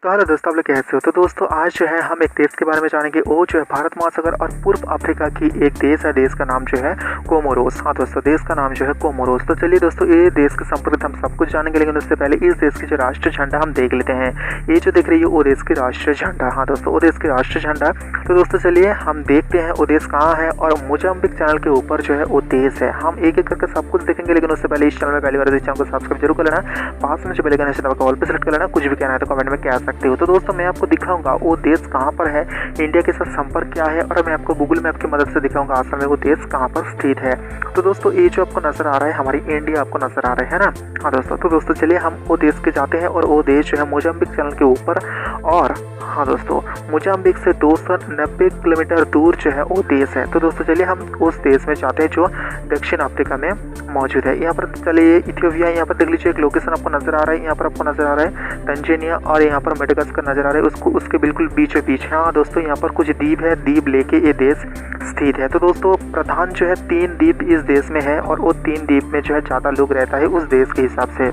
तो हेलो दोस्तों, आप लोग कैसे हो। तो दोस्तों आज जो है हम एक देश के बारे में जानेंगे। वो जो है भारत महासागर और पूर्व अफ्रीका की एक देश है। देश का नाम जो है कोमोरोस। हाँ दोस्तों, देश का नाम जो है कोमोरोस। तो चलिए दोस्तों, ये देश के संपर्क हम सब कुछ जानेंगे, लेकिन उससे पहले इस देश की जो राष्ट्रीय झंडा हम देख लेते हैं। ये जो दिख रही है वो देश की राष्ट्रीय झंडा। हाँ दोस्तों, वो देश की राष्ट्रीय झंडा। तो दोस्तों चलिए हम देखते हैं वो देश कहाँ है। और मोजाम्बिक चैनल के ऊपर जो है वो देश है। हम एक एक करके सब कुछ देखेंगे, लेकिन उससे पहले इस चैनल में पहली बार इस चैनल को सब्सक्राइब जरूर कर लेना। पास में जो बेल आइकन है ऑल पे सेलेक्ट कर लेना। कुछ भी कहना है तो कमेंट में कह सकते हो। तो दोस्तों मैं आपको दिखाऊंगा वो देश कहाँ पर है, इंडिया के साथ संपर्क क्या है, और मैं आपको गूगल मैप की मदद से दिखाऊंगा असल में वो देश कहाँ पर स्थित है। तो दोस्तों ये जो आपको नजर आ रहा है हमारी इंडिया आपको नजर आ रहा है ना। हाँ दोस्तों, तो दोस्तों चलिए हम वो देश के जाते हैं। और वो देश जो है मोजाम्बिक चैनल के ऊपर। और हाँ दोस्तों, मोजाम्बिक से 290 किलोमीटर दूर जो है वो देश है। तो दोस्तों चलिए हम उस देश में जाते हैं जो दक्षिण अफ्रीका में मौजूद है। यहाँ पर चलिए इथियोपिया, यहाँ पर देख लीजिए एक लोकेशन आपको नजर आ रहा है। यहाँ पर आपको नजर आ रहा है तंजानिया, और यहाँ पर मेडागास्कर नजर आ रहा है उसको, उसके बिल्कुल बीचों बीच। हाँ दोस्तों, यहाँ पर कुछ द्वीप है, द्वीप लेके ये देश स्थित है। तो दोस्तों प्रधान जो है 3 द्वीप इस देश में है, और वो 3 द्वीप में जो है ज़्यादा लोग रहता है उस देश के हिसाब से।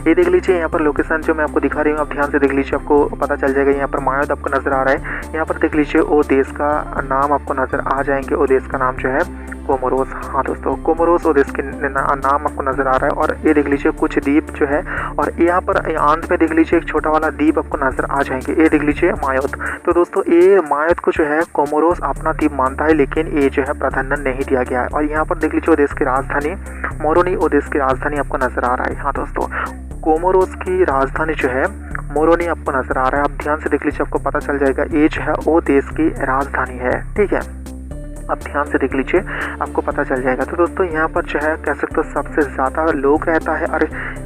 ये देख लीजिए यहाँ पर लोकेशन जो मैं आपको दिखा रही हूँ, आप ध्यान से देख लीजिए, आपको पता चल जाएगा। यहाँ पर मायोद आपको नजर आ रहा है। यहाँ पर देख लीजिए वो देश का नाम आपको नजर आ जाएंगे। वो देश का नाम जो है कोमोरोस। हाँ दोस्तों, कोमोरोस वो देश के नाम आपको नजर आ रहा है। और ये देख लीजिए कुछ द्वीप जो है, और यहाँ पर अंत में देख लीजिए एक छोटा वाला द्वीप आपको नजर आ जाएंगे। ये देख लीजिए मायोद। तो दोस्तों ये मायोद को जो है कोमोरोस अपना द्वीप मानता है, लेकिन ये जो है प्राधान्य नहीं दिया गया है। और यहाँ पर देख लीजिए वो देश की राजधानी मोरोनी, वो देश की राजधानी आपको नजर आ रहा है। हाँ दोस्तों, कोमोरोस की राजधानी जो है मोरोनी आपको नजर आ रहा है। आप ध्यान से देख लीजिए, आपको पता चल जाएगा ये जो है वो देश की राजधानी है। ठीक है, आप ध्यान से देख लीजिए, आपको पता चल जाएगा। तो दोस्तों यहाँ पर जो है कह सकते हो सबसे ज़्यादा लोग रहता है, और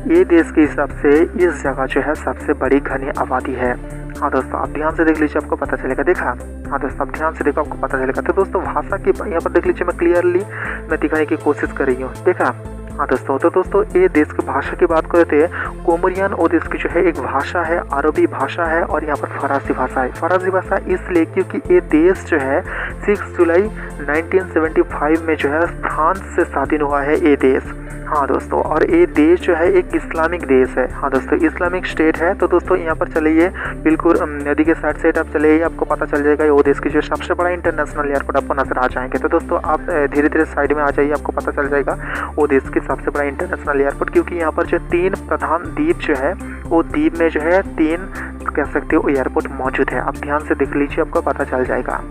ये देश के हिसाब से इस जगह जो है सबसे बड़ी घनी आबादी है। हाँ दोस्तों, आप ध्यान से देख लीजिए, आपको पता चलेगा। देखा, हाँ दोस्तों आप ध्यान से देखो, आपको पता चलेगा। तो दोस्तों भाषा की यहाँ पर देख लीजिए, मैं क्लियरली मैं दिखाने की कोशिश कर रही हूँ। देखा, हाँ दोस्तों। तो दोस्तों ये देश की भाषा की बात करते हैं, कोमोरियन वो देश की जो है एक भाषा है, अरबी भाषा है, और यहाँ पर फरासी भाषा है। फरासी भाषा इसलिए क्योंकि ये देश जो है 6 जुलाई 1975 में जो है फ्रांस से स्वाधीन हुआ है ये देश। हाँ दोस्तों, और ये देश जो है एक इस्लामिक देश है। हाँ दोस्तों, इस्लामिक स्टेट है। तो दोस्तों यहाँ पर चलिए बिल्कुल नदी के साइड आप चलिए, आपको पता चल जाएगा वो देश की जो सबसे बड़ा इंटरनेशनल एयरपोर्ट आपको नजर आ जाएंगे। तो दोस्तों आप धीरे धीरे साइड में आ जाइए, आपको पता चल जाएगा वो देश की सबसे बड़ा इंटरनेशनल एयरपोर्ट। क्योंकि यहाँ पर जो 3 प्रधान द्वीप जो है वो द्वीप में जो है 3 कह सकते हो एयरपोर्ट मौजूद है। आप ध्यान से देख लीजिए, आपको पता चल जाएगा।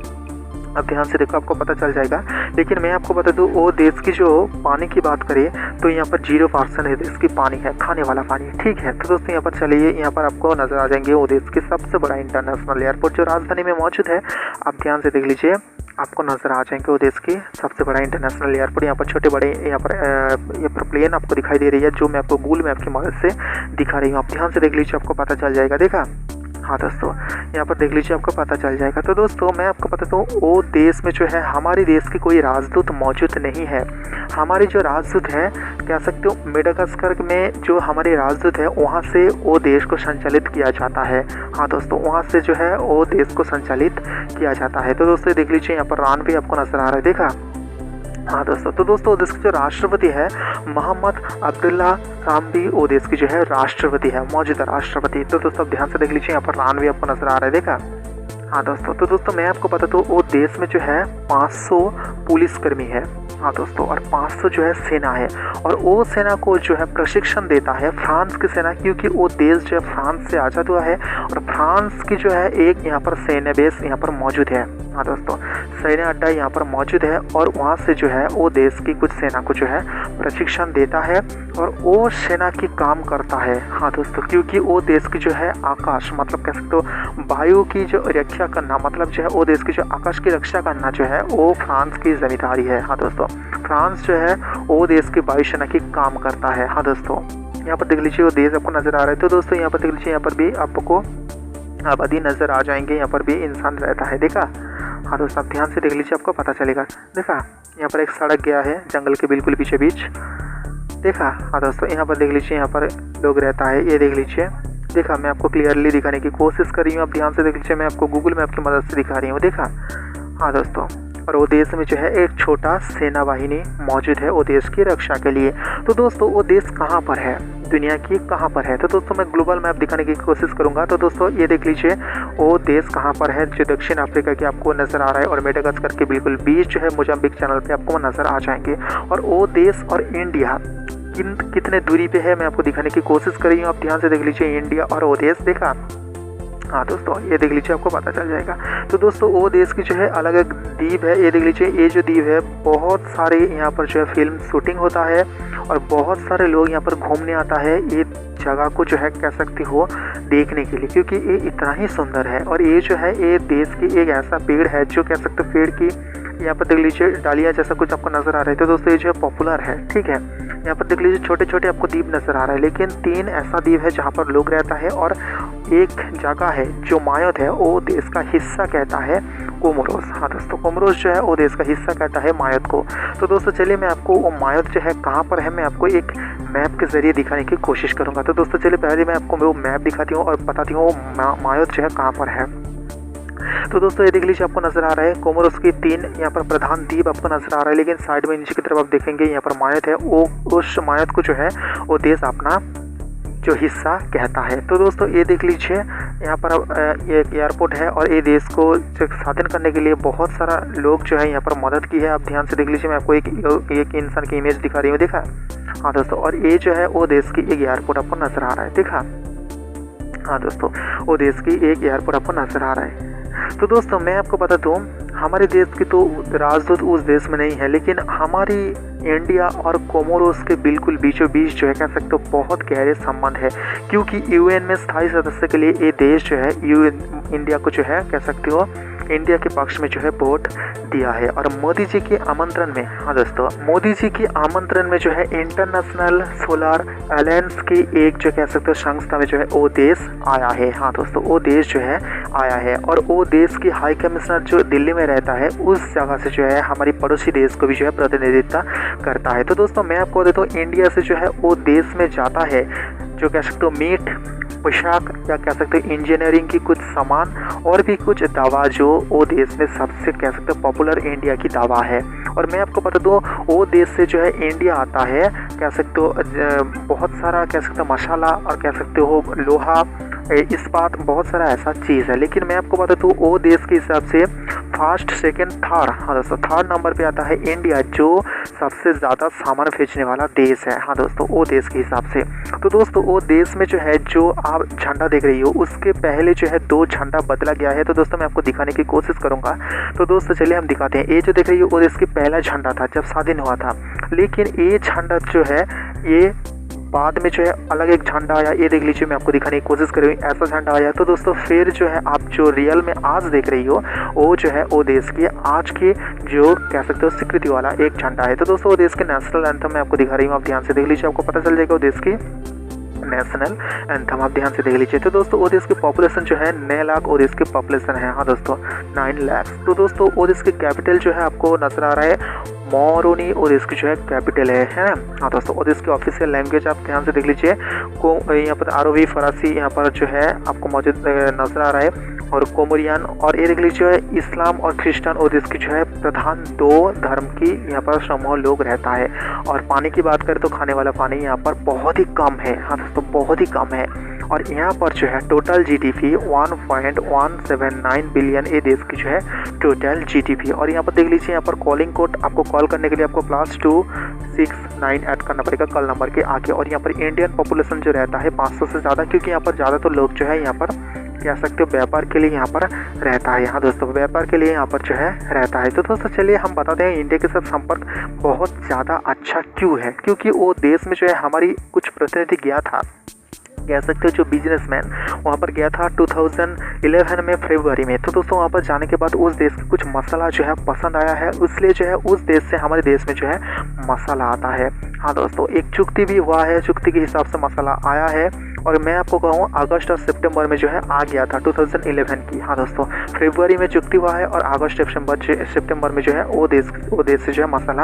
अब ध्यान से देखो, आपको पता चल जाएगा। लेकिन मैं आपको बता दूं, वो देश की जो पानी की बात करें तो यहाँ पर 0% है देश की पानी है, खाने वाला पानी। ठीक है, तो दोस्तों यहाँ पर चलिए, यहाँ पर आपको नजर आ जाएंगे वो देश की सबसे बड़ा इंटरनेशनल एयरपोर्ट जो राजधानी में मौजूद है। आप ध्यान से देख लीजिए, आपको नजर आ जाएंगे वो देश की सबसे बड़ा इंटरनेशनल एयरपोर्ट। यहाँ पर छोटे बड़े यहाँ पर प्लेन आपको दिखाई दे रही है, जो मैं आपको गूगल मैप की मदद से दिखा रही हूँ। आप ध्यान से देख लीजिए, आपको पता चल जाएगा। देखा, हाँ दोस्तों यहाँ पर देख लीजिए, आपको पता चल जाएगा। तो दोस्तों मैं आपको बता दूँ, वो देश में जो है हमारे देश की कोई राजदूत मौजूद नहीं है। हमारे जो राजदूत है, कह सकते हो मेडागास्कर में जो हमारे राजदूत है, वहाँ से वो देश को संचालित किया जाता है। हाँ दोस्तों, वहाँ से जो है वो देश को संचालित किया जाता है। तो दोस्तों देख लीजिए, यहाँ पर रानवे आपको नजर आ रहा है। देखा, हाँ दोस्तों। तो दोस्तों देश के जो राष्ट्रपति है मोहम्मद अब्दुल्ला साम्बी, वो देश की जो है राष्ट्रपति है, मौजूदा राष्ट्रपति। तो दोस्तों ध्यान से देख लीजिए, यहाँ पर रानवे आपको नजर आ रहा है। देखा, हाँ दोस्तों। तो दोस्तों मैं आपको बता दूँ, वो देश में जो है 500 पुलिसकर्मी है। हाँ दोस्तों, और 500 जो है सेना है, और वो सेना को जो है प्रशिक्षण देता है फ्रांस की सेना, क्योंकि वो देश जो है फ्रांस से आज़ाद हुआ है। और फ्रांस की जो है एक यहाँ पर सैन्य बेस यहाँ पर मौजूद है। हाँ दोस्तों, सैन्य अड्डा यहाँ पर मौजूद है, और वहाँ से जो है वो देश की कुछ सेना को जो है प्रशिक्षण देता है, और वो सेना की काम करता है। हाँ दोस्तों, क्योंकि वो देश की जो है आकाश, मतलब कह सकते हो वायु की जो रक्षा करना, मतलब जो है वो देश की जो आकाश की रक्षा करना जो है वो फ्रांस की जिम्मेदारी है। हाँ दोस्तों, फ्रांस जो है वो देश की वायुसेना की काम करता है। हाँ दोस्तों, यहाँ पर देख लीजिए वो देश आपको नजर आ रहा है। तो दोस्तों यहाँ पर देख लीजिए, यहाँ पर भी आपको आबादी नजर आ जाएंगे, यहाँ पर भी इंसान रहता है। देखा, हाँ दोस्तों आप ध्यान से देख लीजिए, आपको पता चलेगा। देखा, यहाँ पर एक सड़क गया है जंगल के बिल्कुल पीछे बीच। देखा, हाँ दोस्तों यहाँ पर देख लीजिए, यहाँ पर लोग रहता है, ये देख लीजिए। देखा, मैं आपको क्लियरली दिखाने की कोशिश कर रही हूँ। आप ध्यान से देख लीजिए, मैं आपको गूगल मैप की मदद से दिखा रही हूँ। देखा, हाँ दोस्तों, और वो देश में जो है एक छोटा सेना वाहिनी मौजूद है वो देश की रक्षा के लिए। तो दोस्तों वो देश कहाँ पर है, दुनिया की कहाँ पर है? तो दोस्तों मैं ग्लोबल मैप दिखाने की कोशिश करूंगा। तो दोस्तों ये देख लीजिए वो देश कहाँ पर है, जो दक्षिण अफ्रीका की आपको नज़र आ रहा है और मेडागास्कर के बिल्कुल बीच जो है मोजाम्बिक चैनल पे आपको नज़र आ जाएंगे। और वो देश और इंडिया कितने दूरी पे है मैं आपको दिखाने की कोशिश कर रही हूँ। आप ध्यान से देख लीजिए इंडिया और वो देश, देखा? हाँ दोस्तों ये देख लीजिए आपको पता चल जाएगा। तो दोस्तों वो देश की जो है अलग अलग द्वीप है। ये देख लीजिए ये जो द्वीप है बहुत सारे यहाँ पर जो है फिल्म शूटिंग होता है और बहुत सारे लोग यहाँ पर घूमने आता है ये जगह को जो है कह सकते हो देखने के लिए, क्योंकि ये इतना ही सुंदर है। और ये जो है ये देश की एक ऐसा पेड़ है जो कह सकते हो पेड़ की यहाँ पर देख लीजिए डालियाँ जैसा कुछ आपको नज़र आ रहा है। तो दोस्तों ये जो है पॉपुलर है, ठीक है। यहाँ पर देख लीजिए छोटे छोटे आपको द्वीप नज़र आ रहा है, लेकिन 3 ऐसा द्वीप है जहाँ पर लोग रहता है। और एक जगह है जो मायोत है वो देश का हिस्सा कहता है कोमोरोस। हाँ दोस्तों कोमोरोस जो है वो देश का हिस्सा कहता है मायोत को। तो दोस्तों चलिए मैं आपको वो मायोत जो है कहाँ पर है मैं आपको एक मैप के ज़रिए दिखाने की कोशिश करूँगा। तो दोस्तों चलिए पहले मैं आपको वो मैप दिखाती हूँ और बताती हूँ वो मायोत जो है कहाँ पर है। तो दोस्तों ये देख लीजिए आपको नज़र आ रहा है कोमोरोस की 3 यहाँ पर प्रधान द्वीप आपको नज़र आ रहा है, लेकिन साइड में नीचे की तरफ आप देखेंगे यहाँ पर मायोत है। वो उस मायोत को जो है वो देश अपना जो हिस्सा कहता है। तो दोस्तों ये देख लीजिए यहाँ पर ये एक एयरपोर्ट है और ये देश को स्वाधीन करने के लिए बहुत सारा लोग जो है यहाँ पर मदद की है। आप ध्यान से देख लीजिए मैं आपको एक इंसान की इमेज दिखा रही हूँ, देखा? हाँ दोस्तों और ये जो है वो देश की एक एयरपोर्ट आपको नज़र आ रहा है, देखा? हाँ दोस्तों वो देश की एक एयरपोर्ट आपको नज़र आ रहा है। तो दोस्तों मैं आपको बता दूँ हमारे देश की तो राजदूत उस देश में नहीं है, लेकिन हमारी इंडिया और कोमोरोस के बिल्कुल बीचों बीच जो है कह सकते हो बहुत गहरे संबंध है, क्योंकि यूएन में स्थायी सदस्य के लिए ये देश जो है इंडिया को जो है कह सकते हो इंडिया के पक्ष में जो है वोट दिया है। और मोदी जी के आमंत्रण में, हाँ दोस्तों मोदी जी के आमंत्रण में जो है इंटरनेशनल सोलर अलायंस की एक जो कह सकते हो संस्था में जो है वो देश आया है। हाँ दोस्तों वो देश जो है आया है और वो देश की हाई कमिश्नर जो दिल्ली में रहता है उस जगह से जो है हमारी पड़ोसी देश को भी जो है प्रतिनिधित्व करता है। तो दोस्तों मैं आपको देता हूँ इंडिया से जो है वो देश में जाता है जो कह सकते हो मीट, पोशाक या कह सकते हो इंजीनियरिंग की कुछ सामान और भी कुछ दवा जो वो देश में सबसे कह सकते हो पॉपुलर इंडिया की दवा है। और मैं आपको बता दूँ वो देश से जो है इंडिया आता है कह सकते हो बहुत सारा कह सकते हो मसाला और कह सकते हो लोहा, इस्पात, बहुत सारा ऐसा चीज़ है। लेकिन मैं आपको बता दूँ वो देश के हिसाब से फर्स्ट, सेकंड, थर्ड, हाँ दोस्तों थर्ड नंबर पे आता है इंडिया जो सबसे ज़्यादा सामान भेजने वाला देश है। हाँ दोस्तों वो देश के हिसाब से। तो दोस्तों वो देश में जो है जो आप झंडा देख रही हो उसके पहले जो है 2 झंडा बदला गया है। तो दोस्तों मैं आपको दिखाने की कोशिश करूँगा। तो दोस्तों चलिए हम दिखाते हैं। ये जो देख रही हो वो देश के पहला झंडा था जब स्वाधीन हुआ था, लेकिन ये झंडा जो है ये बाद में जो है अलग एक झंडा आया। ये देख लीजिए मैं आपको दिखाने की कोशिश कर रही हूँ ऐसा झंडा आया। तो दोस्तों फिर जो है आप जो रियल में आज देख रही हो वो जो है वो देश की आज की जो कह सकते हो स्वीकृति वाला एक झंडा है। तो दोस्तों वो देश के नेशनल एंथम मैं आपको दिखा रही हूँ, आप ध्यान से देख लीजिए आपको पता चल जाएगा वो देश की नेशनल एंथम, आप ध्यान से देख लीजिए। तो दोस्तों वो देश की पॉपुलेशन जो है 9 लाख वो देश की पॉपुलेशन है। हाँ दोस्तों 9 लाख। तो दोस्तों वो देश की कैपिटल जो है आपको नजर आ रहा है मोरोनी और इसकी जो है कैपिटल है ना। हाँ दोस्तों और इसकी ऑफिशियल लैंग्वेज आप ध्यान से देख लीजिए को यहाँ पर आरबी फरासी यहाँ पर जो है आपको मौजूद नजर आ रहा है और कोमोरियन। और ये देख लीजिए इस्लाम और क्रिश्चियन और इसकी जो है प्रधान 2 धर्म की यहाँ पर समूह लोग रहता है। और पानी की बात करें तो खाने वाला पानी यहाँ पर बहुत ही कम है। हाँ दोस्तों बहुत ही कम है। और यहाँ पर जो है टोटल जीडीपी 1.179 बिलियन ये देश की जो है टोटल जीडीपी। और यहाँ पर देख लीजिए यहाँ पर कॉलिंग कोड आपको कॉल करने के लिए आपको +269 ऐड करना पड़ेगा कॉल नंबर के आगे। और यहाँ पर इंडियन पॉपुलेशन जो रहता है 500 से ज़्यादा, क्योंकि यहाँ पर ज़्यादातर लोग जो है यहाँ पर कह सकते हो व्यापार के लिए यहाँ पर रहता है। यहाँ दोस्तों व्यापार के लिए यहाँ पर जो है रहता है। तो दोस्तों चलिए हम बताते हैं इंडिया के साथ संपर्क बहुत ज़्यादा अच्छा क्यों है, क्योंकि वो देश में जो है हमारी कुछ प्रतिनिधि गया था, कह सकते हो जो बिजनेसमैन वहाँ पर गया था 2011 में फरवरी में। तो दोस्तों वहाँ पर जाने के बाद उस देश की कुछ मसाला जो है पसंद आया है, इसलिए जो है उस देश से हमारे देश में जो है मसाला आता है। हाँ दोस्तों एक चुक्ति भी हुआ है, चुक्ति के हिसाब से मसाला आया है। और मैं आपको कहूँ अगस्त और सितंबर में जो है आ गया था 2011 की। हाँ दोस्तों फरवरी में चुक्ति हुआ है और अगस्त सितंबर में जो है वो देश से जो है मसाला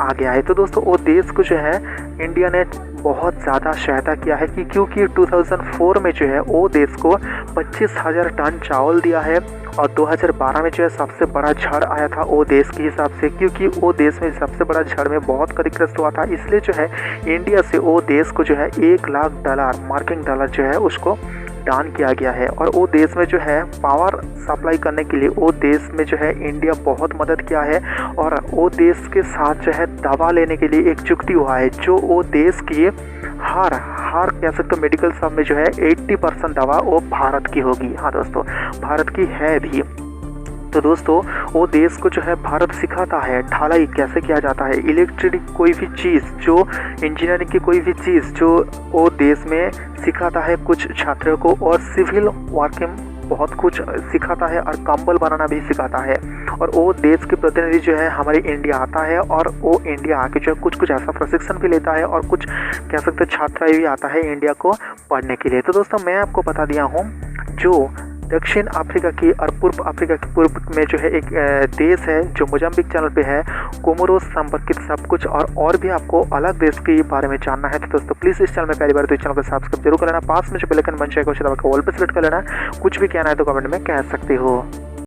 आ गया है। तो दोस्तों वो देश को जो है इंडिया ने बहुत ज़्यादा सहायता किया है कि क्योंकि 2004 में जो है वो देश को 25,000 टन चावल दिया है। और 2012 में जो है सबसे बड़ा झड़ आया था वो देश के हिसाब से, क्योंकि वो देश में सबसे बड़ा झड़ में बहुत क्षतिग्रस्त हुआ था। इसलिए जो है इंडिया से वो देश को जो है $1,00,000 मार्किंग डॉलर जो है उसको दान किया गया है। और वो देश में जो है पावर सप्लाई करने के लिए वो देश में जो है इंडिया बहुत मदद किया है। और वो देश के साथ जो है दवा लेने के लिए एकजुट हुआ है, जो वो देश की हर कह सकते हो मेडिकल शॉप में जो है 80% दवा वो भारत की होगी। हाँ दोस्तों, भारत की है भी। तो दोस्तों वो देश को जो है भारत सिखाता है ढलाई कैसे किया जाता है, इलेक्ट्रिक कोई भी चीज़ जो इंजीनियरिंग की कोई भी चीज़ जो वो देश में सिखाता है कुछ छात्रों को। और सिविल वर्किंग बहुत कुछ सिखाता है और कंबल बनाना भी सिखाता है। और वो देश के प्रतिनिधि जो है हमारे इंडिया आता है और वो इंडिया आके जो है कुछ ऐसा प्रशिक्षण भी लेता है और कुछ कह सकते छात्र भी आता है इंडिया को पढ़ने के लिए। तो दोस्तों मैं आपको बता दिया हूँ जो दक्षिण अफ्रीका की और पूर्व अफ्रीका के पूर्व में जो है एक देश है जो मोजाम्बिक चैनल पे है, कोमोरोस संपर्कित सब कुछ और भी आपको अलग देश के बारे में जानना है। तो दोस्तों प्लीज़ इस चैनल में पहली बार तो इस चैनल को सब्सक्राइब जरूर कर लेना। पास में जो बेल आइकन बन जाएगा उसे दबा के ऑल पे सेलेक्ट कर लेना। कुछ भी कहना है तो कमेंट में कह सकते हो।